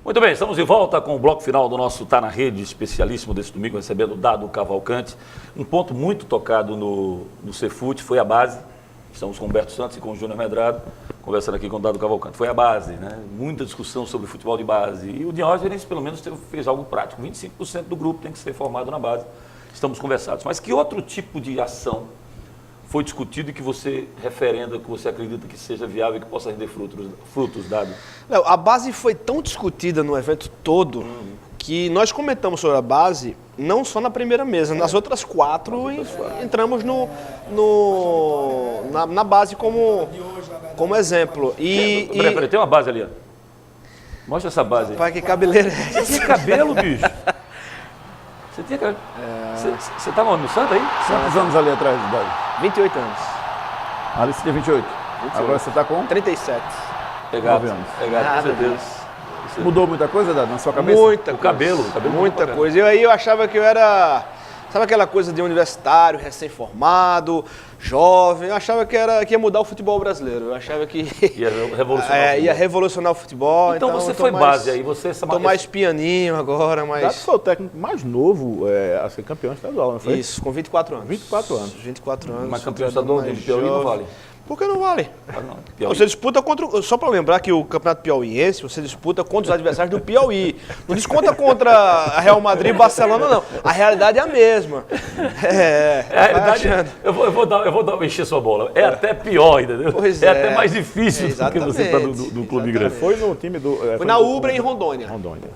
Muito bem, estamos de volta com o bloco final do nosso Tá na Rede especialíssimo desse domingo, recebendo o Dado Cavalcante. Um ponto muito tocado no Cefut foi a base. Estamos com o Humberto Santos e com o Júnior Medrado, conversando aqui com o Dado Cavalcante. Foi a base, né? Muita discussão sobre futebol de base. E o Diógenes, pelo menos, fez algo prático. 25% do grupo tem que ser formado na base. Estamos conversados. Mas que outro tipo de ação foi discutido e que você referenda, que você acredita que seja viável e que possa render frutos, Dado? Não, a base foi tão discutida no evento todo que nós comentamos sobre a base não só na primeira mesa, nas outras quatro entramos na base como exemplo. Peraí, tem uma base ali, ó. Mostra essa base aí. Pai, que cabeleira. Você tem cabelo, bicho? Você tinha cabelo? Você estava no Santa aí? Quantos anos ali atrás, Dado? 28 anos. Ali você tinha 28. Agora você está com? 37. Pegado. 9 anos. Pegado, com certeza. Mudou muita coisa, Dado, na sua cabeça? Muita O coisa. cabelo Muita coisa. Eu achava que eu era... Sabe aquela coisa de universitário, recém-formado, jovem? Eu achava que ia mudar o futebol brasileiro. Eu achava que Ia revolucionar. ia revolucionar o futebol. Então você foi base aí, você... Estou mais pianinho agora, Dado mas... foi o técnico mais novo a ser campeão estadual, não foi? Isso, com 24 anos. 24 anos. 24 anos. Mas sou campeão treinador estadual mais do Piauí não jovem. vale. Por que não vale? Não, Piauí. Você disputa contra... Só para lembrar que o Campeonato Piauiense, você disputa contra os adversários do Piauí. Não desconta contra a Real Madrid e Barcelona, não. A realidade é a mesma. A realidade, eu vou encher sua bola. É até pior, entendeu? Pois é até mais difícil do que exatamente. você estar do clube grande. Foi no time do... Foi na Ubra em Rondônia. Rondônia.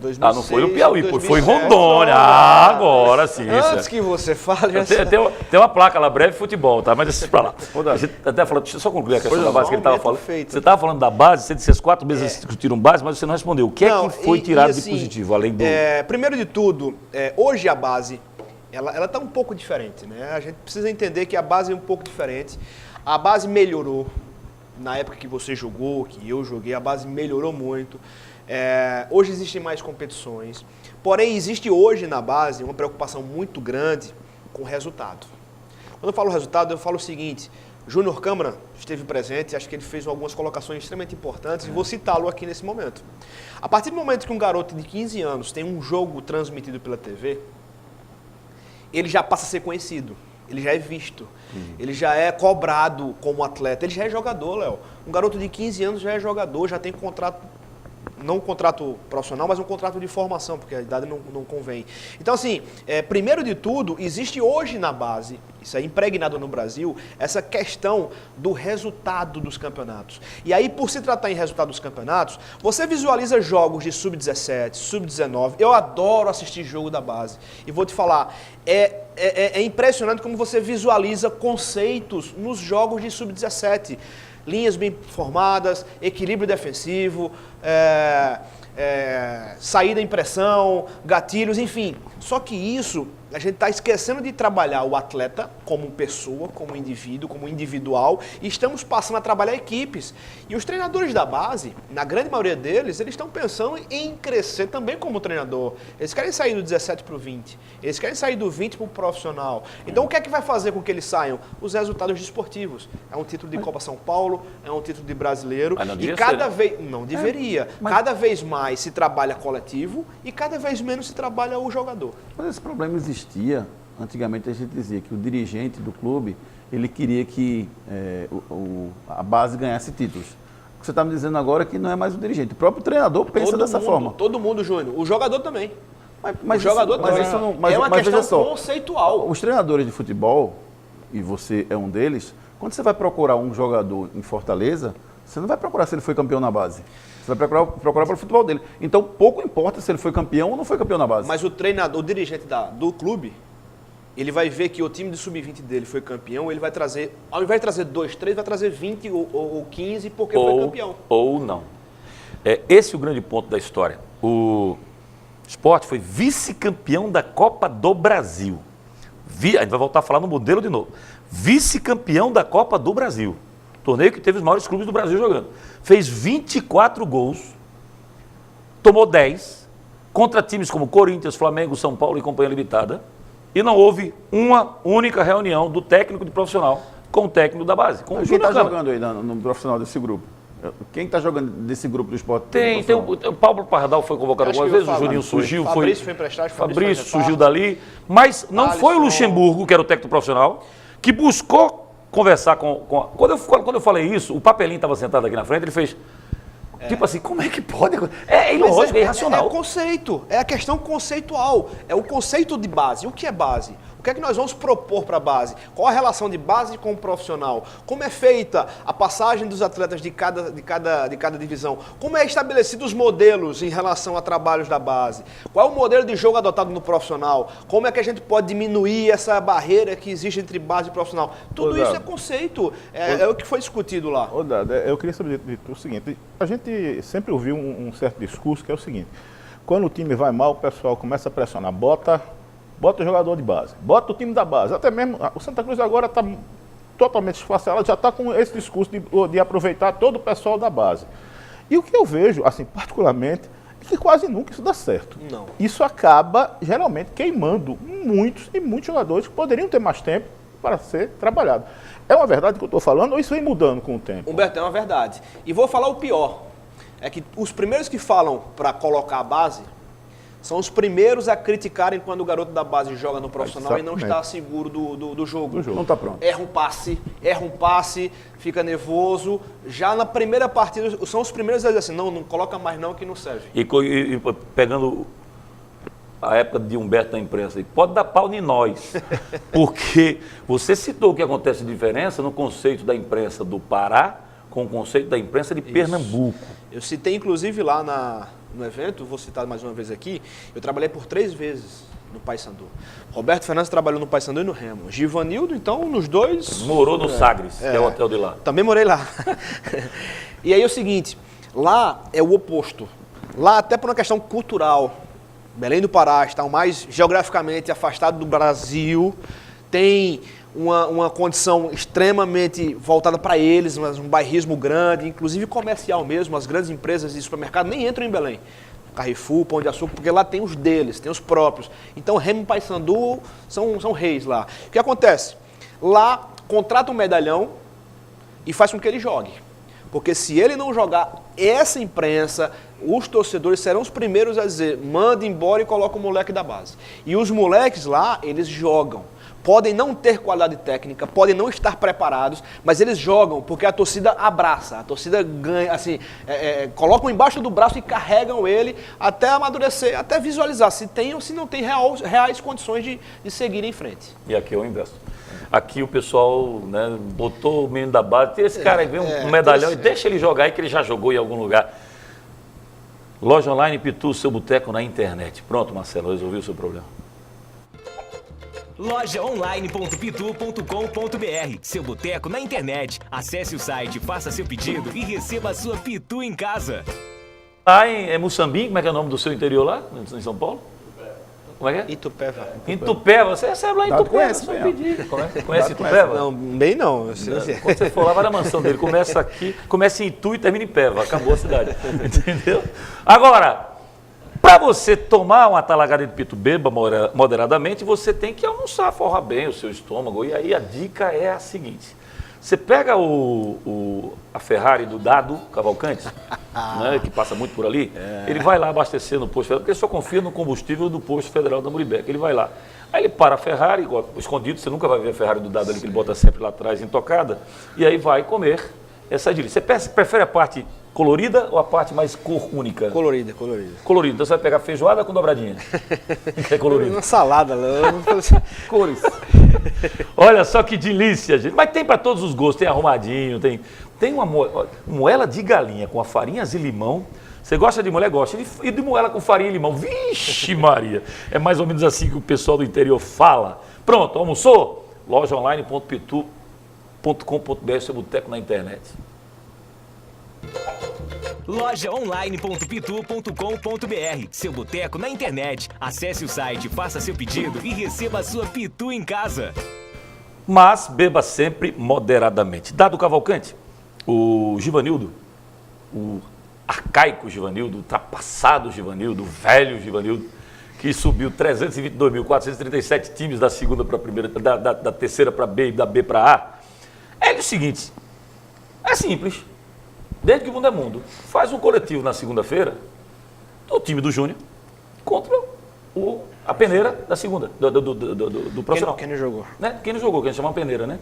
2006, Não foi no Piauí, pô, foi em 2007. Rondônia. Agora sim. Antes que você fale... Tem uma placa lá, breve futebol, tá? Mas deixa pra lá. A gente até falando, deixa eu só concluir a questão da base que ele estava falando. Feito. Você estava falando da base, você disse as 4 meses discutiram base, mas você não respondeu. O que é que foi tirado de positivo, além do... Primeiro de tudo, hoje a base, ela está um pouco diferente, né? A gente precisa entender que a base é um pouco diferente. A base melhorou. Na época que você jogou, que eu joguei, a base melhorou muito. Hoje existem mais competições, porém existe hoje na base uma preocupação muito grande com o resultado. Quando eu falo resultado, eu falo o seguinte: Júnior Câmara esteve presente, acho que ele fez algumas colocações extremamente importantes e vou citá-lo aqui nesse momento. A partir do momento que um garoto de 15 anos tem um jogo transmitido pela TV, ele já passa a ser conhecido. Ele já é visto, ele já é cobrado como atleta, ele já é jogador, Léo. Um garoto de 15 anos já é jogador, já tem contrato, não um contrato profissional, mas um contrato de formação, porque a idade não convém. Então, assim, primeiro de tudo, existe hoje na base, isso é impregnado no Brasil, essa questão do resultado dos campeonatos. E aí, por se tratar em resultado dos campeonatos, você visualiza jogos de sub-17, sub-19. Eu adoro assistir jogo da base. E vou te falar, é impressionante como você visualiza conceitos nos jogos de sub-17. Linhas bem formadas, equilíbrio defensivo, saída em pressão, gatilhos, enfim. Só que isso, a gente está esquecendo de trabalhar o atleta como pessoa, como indivíduo, como individual, e estamos passando a trabalhar equipes. E os treinadores da base, na grande maioria deles, eles estão pensando em crescer também como treinador. Eles querem sair do 17 para o 20, eles querem sair do 20 para o profissional. Então o que é que vai fazer com que eles saiam? Os resultados desportivos. É um título de Copa São Paulo, é um título de brasileiro, e cada vez... Não deveria. Cada vez mais se trabalha coletivo e cada vez menos se trabalha o jogador. Mas esse problema existia. Antigamente a gente dizia que o dirigente do clube, ele queria que a base ganhasse títulos. O que você está me dizendo agora é que não é mais o dirigente. O próprio treinador pensa dessa forma. Todo mundo, Júnior. O jogador também. Mas o jogador também. É uma questão conceitual. Os treinadores de futebol, e você é um deles, quando você vai procurar um jogador em Fortaleza, você não vai procurar se ele foi campeão na base. Você vai procurar para o futebol dele. Então, pouco importa se ele foi campeão ou não foi campeão na base. Mas o treinador, o dirigente do clube, ele vai ver que o time de sub-20 dele foi campeão, ele vai trazer, ao invés de trazer 2, 3, vai trazer 20 ou 15 porque foi campeão. Ou não. Esse é o grande ponto da história. O Sport foi vice-campeão da Copa do Brasil. A gente vai voltar a falar no modelo de novo. Vice-campeão da Copa do Brasil. Torneio que teve os maiores clubes do Brasil jogando. Fez 24 gols, tomou 10, contra times como Corinthians, Flamengo, São Paulo e Companhia Limitada, e não houve uma única reunião do técnico de profissional com o técnico da base. Com Quem está jogando aí no profissional desse grupo? Quem está jogando desse grupo do esporte? Tem o Pablo Pardal foi convocado Acho algumas que vezes, eu o Juninho falo, surgiu, Fabrício foi emprestado, Fabrício foi surgiu reparto. dali, mas não foi o Alisson. Luxemburgo, que era o técnico profissional, que buscou conversar Quando eu falei isso, o Papelinho estava sentado aqui na frente, ele fez... Tipo assim, como é que pode? É ilógico, é irracional. É conceito, é a questão conceitual, é o conceito de base. O que é base? O que é que nós vamos propor para a base? Qual a relação de base com o profissional? Como é feita a passagem dos atletas de cada divisão? Como é estabelecido os modelos em relação a trabalhos da base? Qual é o modelo de jogo adotado no profissional? Como é que a gente pode diminuir essa barreira que existe entre base e profissional? Tudo isso é conceito, é o que foi discutido lá. Ô, Dado, eu queria saber de tu o seguinte, a gente sempre ouviu um certo discurso que é o seguinte, quando o time vai mal, o pessoal começa a pressionar, bota o jogador de base, bota o time da base, até mesmo o Santa Cruz agora está totalmente esfacelado, já está com esse discurso de aproveitar todo o pessoal da base. E o que eu vejo, assim, particularmente, é que quase nunca isso dá certo. Não. Isso acaba, geralmente, queimando muitos jogadores que poderiam ter mais tempo para ser trabalhado. É uma verdade que eu estou falando ou isso vem mudando com o tempo? Humberto, é uma verdade. E vou falar o pior, é que os primeiros que falam para colocar a base são os primeiros a criticarem quando o garoto da base joga no profissional e não está seguro do jogo. Não está pronto. Erra um passe, fica nervoso. Já na primeira partida, são os primeiros a dizer assim, não coloca mais não que não serve. E pegando a época de Humberto na imprensa, pode dar pau em nós, porque você citou o que acontece de diferença no conceito da imprensa do Pará com o conceito da imprensa de Pernambuco. Eu citei inclusive lá no evento, vou citar mais uma vez aqui, eu trabalhei por 3 vezes no Paysandu. Roberto Fernandes trabalhou no Paysandu e no Remo. Givanildo, então, nos dois... Morou no Sagres, que é o hotel de lá. Também morei lá. E aí é o seguinte, lá é o oposto. Lá, até por uma questão cultural, Belém do Pará está mais geograficamente afastado do Brasil, tem uma condição extremamente voltada para eles, mas um bairrismo grande, inclusive comercial mesmo, as grandes empresas de supermercado nem entram em Belém. Carrefour, Pão de Açúcar, porque lá tem os deles, tem os próprios. Então Remo e Paysandu são reis lá. O que acontece? Lá contrata um medalhão e faz com que ele jogue. Porque se ele não jogar, essa imprensa, os torcedores serão os primeiros a dizer, manda embora e coloca o moleque da base. E os moleques lá, eles jogam. Podem não ter qualidade técnica, podem não estar preparados, mas eles jogam porque a torcida abraça, a torcida ganha, assim, colocam embaixo do braço e carregam ele até amadurecer, até visualizar se tem ou se não tem reais condições de seguir em frente. E aqui é o inverso. Aqui o pessoal, né, botou o menino da base, tira esse cara aí, vem um medalhão e deixa ele jogar aí que ele já jogou em algum lugar. Loja Online Pitu, seu boteco na internet. Pronto, Marcelo, resolvi o seu problema. lojaonline.pitu.com.br, seu boteco na internet. Acesse o site, faça seu pedido e receba a sua Pitu em casa. Lá em Moçambique, como é que é o nome do seu interior lá, em São Paulo? Como é que é? Itupeva. Itupeva, você recebe lá em Itupeva, conhece, só mesmo. pedir. Conhece Itupeva? Não, bem não. Quando você for lá, vai na mansão dele, começa aqui, começa em Itu e termina em Peva, acabou a cidade, entendeu? Agora, para você tomar uma talagada de pitu beba moderadamente, você tem que almoçar, forrar bem o seu estômago. E aí a dica é a seguinte: você pega a Ferrari do Dado Cavalcante, né, que passa muito por ali, ele vai lá abastecer no posto federal, porque ele só confia no combustível do posto federal da Muribeca. Ele vai lá. Aí ele para a Ferrari, escondido, você nunca vai ver a Ferrari do Dado ali, que ele bota sempre lá atrás, intocada, e aí vai comer essa delícia. Você prefere a parte colorida ou a parte mais cor única? Colorida. Colorido. Então você vai pegar feijoada com dobradinha. Que é colorido. Uma salada, Cores. Olha só que delícia, gente. Mas tem para todos os gostos. Tem arrumadinho, tem uma moela de galinha com a farinhas e limão. Você gosta de moela? Gosta. E de moela com farinha e limão. Vixe Maria. É mais ou menos assim que o pessoal do interior fala. Pronto, almoçou? lojaonline.pitu.com.br, seu boteco na internet. lojaonline.pitu.com.br, seu boteco na internet. Acesse o site, faça seu pedido e receba a sua Pitu em casa. Mas beba sempre moderadamente. Dado Cavalcante, o Givanildo, o arcaico Givanildo, ultrapassado Givanildo, o velho Givanildo, que subiu 322.437 times da segunda para a primeira, da terceira para B e da B para A. É o seguinte, é simples. desde que o mundo é mundo, faz um coletivo na segunda-feira, do time do Júnior, contra a peneira da segunda, do profissional. Quem não jogou? Né? Quem não jogou, que a gente chama peneira, né?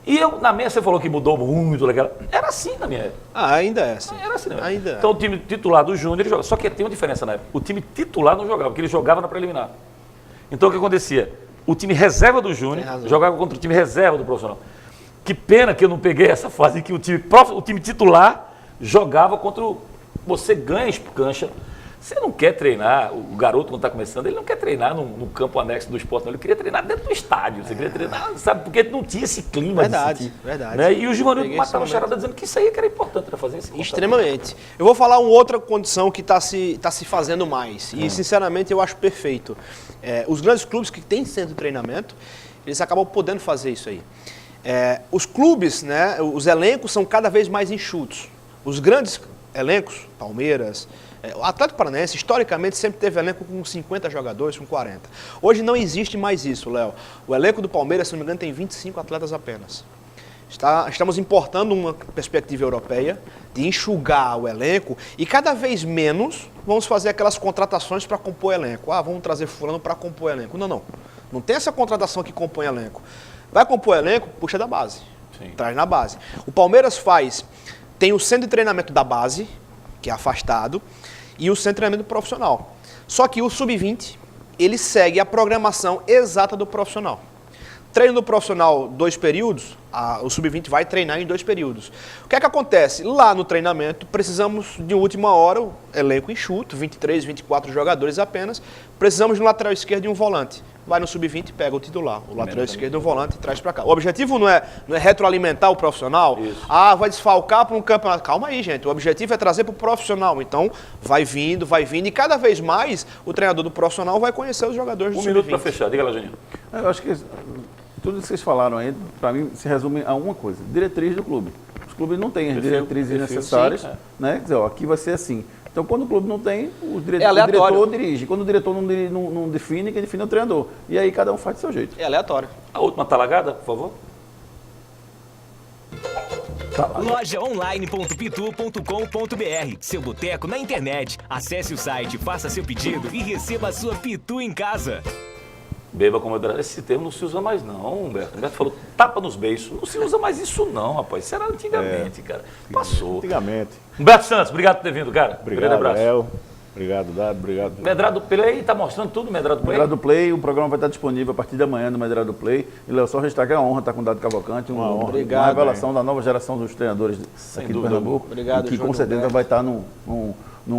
E eu, na minha, você falou que mudou muito, legal. Era assim na minha época. Ainda é assim. Era assim, né? Ainda é. Então o time titular do Júnior, ele joga. Só que tem uma diferença na época. O time titular não jogava, porque ele jogava na preliminar. Então o que acontecia? O time reserva do Júnior jogava contra o time reserva do profissional. Que pena que eu não peguei essa fase em que o time titular jogava contra o... Você ganha cancha. Você não quer treinar, o garoto quando está começando, ele não quer treinar no campo anexo do esporte, não. Ele queria treinar dentro do estádio. Você queria treinar, sabe? Porque não tinha esse clima. Verdade, verdade. Né? E o Givanildo Peguei matava a esse charada dizendo que isso aí que era importante, era fazer esse contato. Extremamente. Eu vou falar uma outra condição que está se fazendo mais. E, sinceramente, eu acho perfeito. Os grandes clubes que têm centro de treinamento, eles acabam podendo fazer isso aí. Os clubes, né, os elencos são cada vez mais enxutos. Os grandes elencos, Palmeiras, o Atlético Paranaense, historicamente, sempre teve elenco com 50 jogadores, com 40. Hoje não existe mais isso, Léo. O elenco do Palmeiras, se não me engano, tem 25 atletas apenas. Estamos importando uma perspectiva europeia de enxugar o elenco e cada vez menos vamos fazer aquelas contratações para compor elenco. Vamos trazer fulano para compor elenco. Não. Não tem essa contratação que compõe elenco. Vai compor elenco, puxa da base. Sim. Traz na base. O Palmeiras tem o centro de treinamento da base, que é afastado, e o centro de treinamento profissional. Só que o sub-20, ele segue a programação exata do profissional. Treino do profissional 2 períodos, o sub-20 vai treinar em 2 períodos. O que é que acontece? Lá no treinamento, precisamos de última hora, o elenco enxuto, 23, 24 jogadores apenas, precisamos de um lateral esquerdo e um volante. Vai no sub-20 pega o titular, o lateral esquerdo e o volante e traz para cá. O objetivo não é retroalimentar o profissional. Isso. Vai desfalcar para um campeonato. Calma aí, gente. O objetivo é trazer para o profissional. Então, vai vindo. E cada vez mais o treinador do profissional vai conhecer os jogadores do Um sub-20. minuto para fechar. Diga lá, Juninho. Eu acho que tudo isso que vocês falaram aí, para mim, se resume a uma coisa: diretriz do clube. Os clubes não têm as diretrizes necessárias, né? Quer dizer, aqui vai ser assim. Então, quando o clube não tem, o diretor dirige. Quando o diretor não define, quem define é o treinador. E aí cada um faz do seu jeito. É aleatório. A última talagada, por favor. Lojaonline.pitu.com.br, seu boteco na internet. Acesse o site, faça seu pedido e receba a sua Pitu em casa. Beba com moderação. Esse termo não se usa mais não, Humberto. Humberto falou tapa nos beiços. Não se usa mais isso não, rapaz. Isso era antigamente, cara. Passou. Antigamente. Humberto Santos, obrigado por ter vindo, cara. Obrigado, Grande abraço. Léo. Obrigado, Dado. Obrigado. Medrado Play, tá mostrando tudo, Medrado Play? Medrado Play, o programa vai estar disponível a partir da manhã no Medrado Play. E Léo, só registrar que é uma honra estar com o Dado Cavalcante, uma honra. Obrigado, uma revelação da nova geração dos treinadores aqui de dúvida. Pernambuco. Obrigado, e que João com certeza Humberto. vai estar num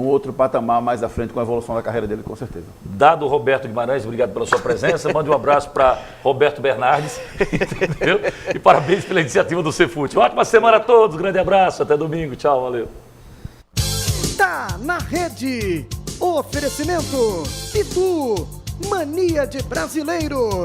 outro patamar mais à frente com a evolução da carreira dele, com certeza. Dado Roberto Guimarães, obrigado pela sua presença. Mande um abraço para Roberto Bernardes, entendeu? E parabéns pela iniciativa do Cefute. Ótima semana a todos, grande abraço, até domingo, tchau, valeu. Tá na rede. Oferecimento Pitu, mania de brasileiro.